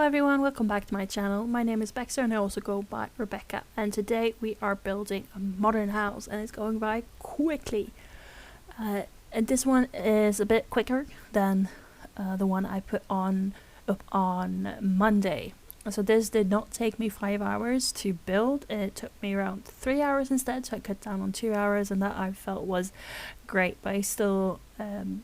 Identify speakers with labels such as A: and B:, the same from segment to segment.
A: everyone, welcome back to my channel. My name is Baxter and I also go by Rebecca, and today we are building a modern house and it's going by quickly. And this one is a bit quicker than the one I put up on Monday. So this did not take me 5 hours to build. It took me around 3 hours instead, so I cut down on 2 hours, and that I felt was great, but I still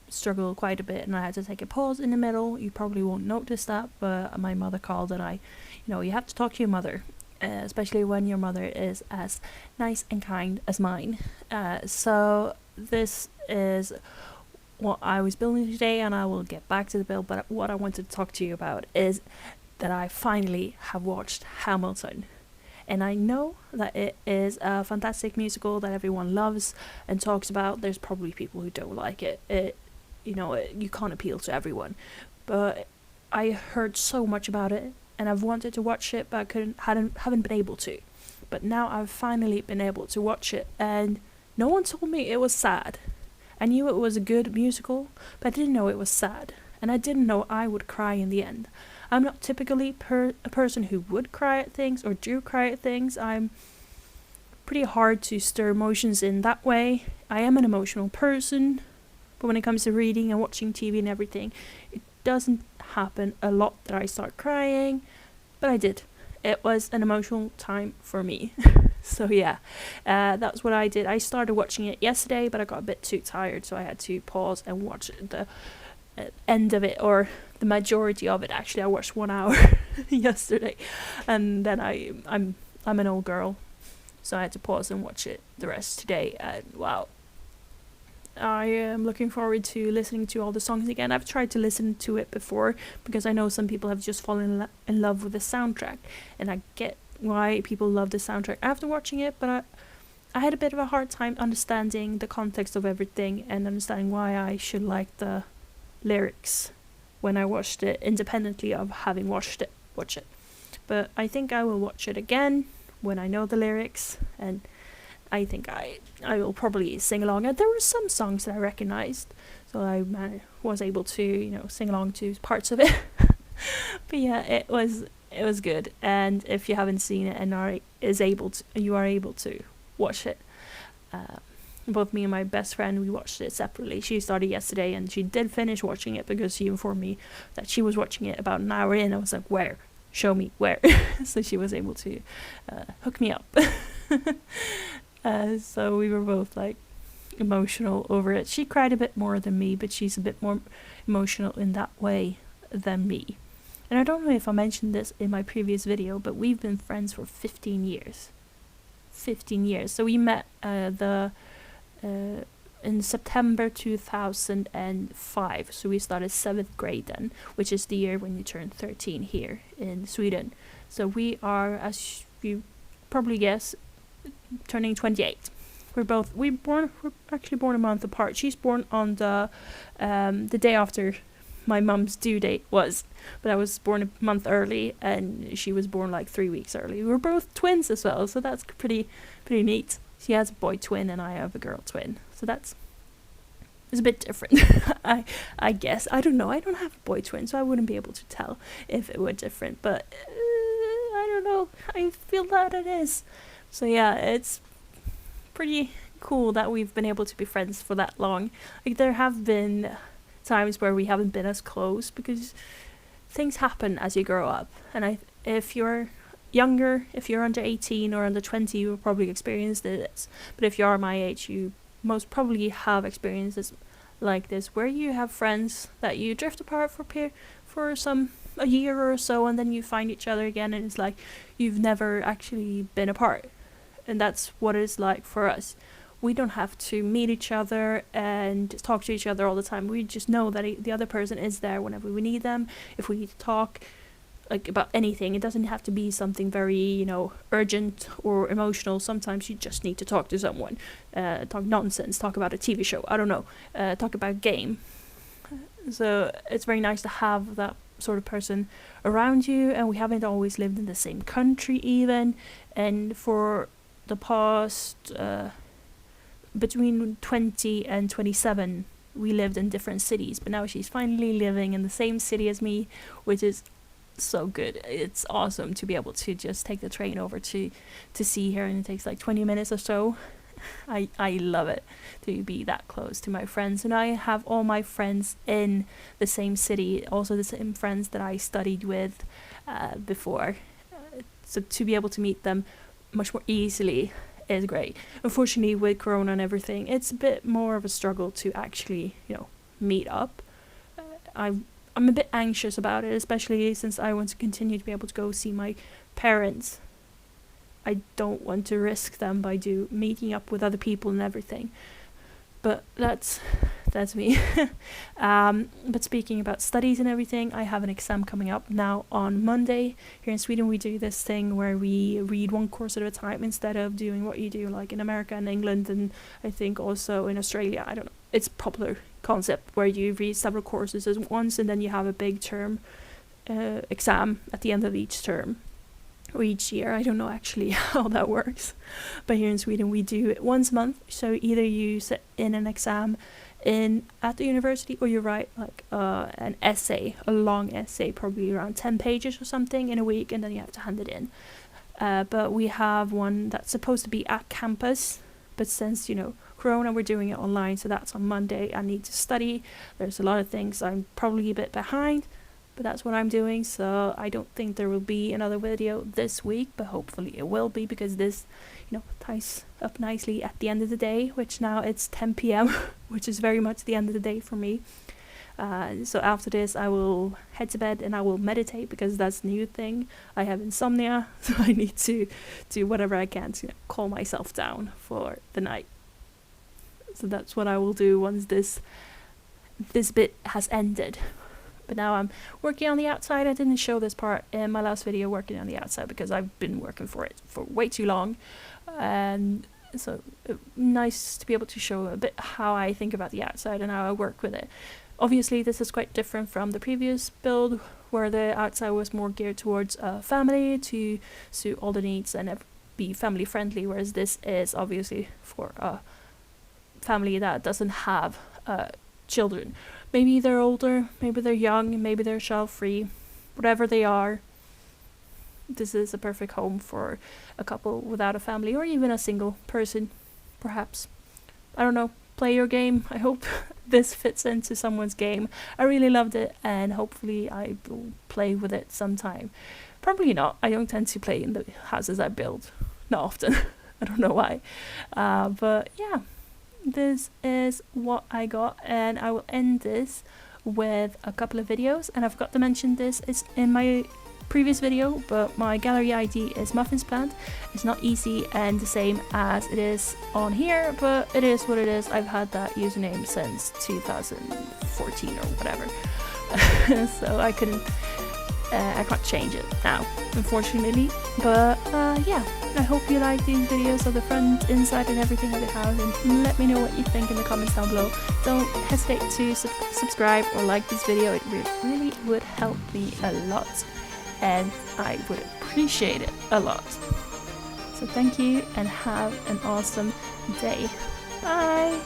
A: struggled quite a bit and I had to take a pause in the middle. You probably won't notice that, but my mother called and you have to talk to your mother, especially when your mother is as nice and kind as mine. So this is what I was building today, and I will get back to the build, but what I wanted to talk to you about is that I finally have watched Hamilton. And I know that it is a fantastic musical that everyone loves and talks about. There's probably people who don't like it. You can't appeal to everyone. But I heard so much about it and I've wanted to watch it, but haven't been able to. But now I've finally been able to watch it, and no one told me it was sad. I knew it was a good musical, but I didn't know it was sad. And I didn't know I would cry in the end. I'm not typically a person who would cry at things or do cry at things. I'm pretty hard to stir emotions in that way. I am an emotional person, but when it comes to reading and watching TV and everything, it doesn't happen a lot that I start crying, but I did. It was an emotional time for me. So yeah, that's what I did. I started watching it yesterday, but I got a bit too tired, so I had to pause and watch the end of it, or the majority of it. Actually, I watched 1 hour yesterday, and then I'm an old girl, so I had to pause and watch it the rest today. And wow, I am looking forward to listening to all the songs again. I've tried to listen to it before because I know some people have just fallen in love with the soundtrack, and I get why people love the soundtrack after watching it, but I had a bit of a hard time understanding the context of everything and understanding why I should like the lyrics when I watched it independently of having watch it. But I think I will watch it again when I know the lyrics, and I think I will probably sing along. And there were some songs that I recognized, so I was able to sing along to parts of it. But yeah, it was good, and if you haven't seen it and you are able to watch it. Both me and my best friend, we watched it separately. She started yesterday and she did finish watching it because she informed me that she was watching it about an hour in. I was like, where? Show me where. So she was able to hook me up. So we were both like emotional over it. She cried a bit more than me, but she's a bit more emotional in that way than me. And I don't know if I mentioned this in my previous video, but we've been friends for 15 years. 15 years. So we met in September 2005, so we started 7th grade then, which is the year when you turn 13 here in Sweden. So we are, as you probably guess, turning 28. We're actually born a month apart. She's born on the day after my mum's due date was, but I was born a month early and she was born like 3 weeks early. We're both twins as well, so that's pretty neat. She has a boy twin and I have a girl twin, so it's a bit different. I guess. I don't know. I don't have a boy twin, so I wouldn't be able to tell if it were different, but I don't know. I feel that it is. So yeah, it's pretty cool that we've been able to be friends for that long. Like, there have been times where we haven't been as close because things happen as you grow up, and if you're younger, if you're under 18 or under 20, you will probably experience this, but if you are my age, you most probably have experiences like this where you have friends that you drift apart for a year or so, and then you find each other again, and it's like you've never actually been apart. And that's what it's like for us. We don't have to meet each other and talk to each other all the time. We just know that the other person is there whenever we need them. If we need to talk like about anything, it doesn't have to be something very urgent or emotional. Sometimes you just need to talk to someone, talk nonsense, talk about a TV show, I don't know, talk about a game. So it's very nice to have that sort of person around you, and we haven't always lived in the same country even, and for the past between 20 and 27 we lived in different cities, but now she's finally living in the same city as me, which is so good. It's awesome to be able to just take the train over to see her, and it takes like 20 minutes or so. I love it to be that close to my friends, and I have all my friends in the same city, also the same friends that I studied with before. So to be able to meet them much more easily is great. Unfortunately, with Corona and everything, it's a bit more of a struggle to actually, meet up. I'm a bit anxious about it, especially since I want to continue to be able to go see my parents. I don't want to risk them by meeting up with other people and everything. But that's me. But speaking about studies and everything, I have an exam coming up now on Monday. Here in Sweden, we do this thing where we read one course at a time instead of doing what you do like in America and England, and I think also in Australia. I don't know. It's a popular concept where you read several courses at once, and then you have a big term exam at the end of each term. Or each year. I don't know actually how that works, but here in Sweden we do it once a month. So either you sit in an exam at the university, or you write like an essay, a long essay, probably around 10 pages or something in a week, and then you have to hand it in. But we have one that's supposed to be at campus, but since Corona, we're doing it online, so that's on Monday. I need to study. There's a lot of things I'm probably a bit behind, but that's what I'm doing, so I don't think there will be another video this week, but hopefully it will be, because this, ties up nicely at the end of the day, which now it's 10 p.m, which is very much the end of the day for me. So after this, I will head to bed and I will meditate, because that's the new thing. I have insomnia, so I need to do whatever I can to calm myself down for the night. So that's what I will do once this bit has ended. But now I'm working on the outside. I didn't show this part in my last video, working on the outside, because I've been working for it for way too long. And so nice to be able to show a bit how I think about the outside and how I work with it. Obviously, this is quite different from the previous build, where the outside was more geared towards family, to suit all the needs and be family friendly, whereas this is obviously for a family that doesn't have children. Maybe they're older, maybe they're young, maybe they're child-free, whatever they are. This is a perfect home for a couple without a family, or even a single person, perhaps. I don't know, play your game. I hope this fits into someone's game. I really loved it, and hopefully I will play with it sometime. Probably not. I don't tend to play in the houses I build. Not often. I don't know why. But yeah. This is what I got, and I will end this with a couple of videos, and I forgot to mention this is in my previous video, but my gallery ID is muffinsplanned. It's not easy and the same as it is on here, but it is what it is. I've had that username since 2014 or whatever. So I can't change it now, unfortunately. But yeah, I hope you like these videos of the front, inside and everything of the house, and let me know what you think in the comments down below. Don't hesitate to subscribe or like this video. It really would help me a lot, and I would appreciate it a lot. So thank you, and have an awesome day. Bye!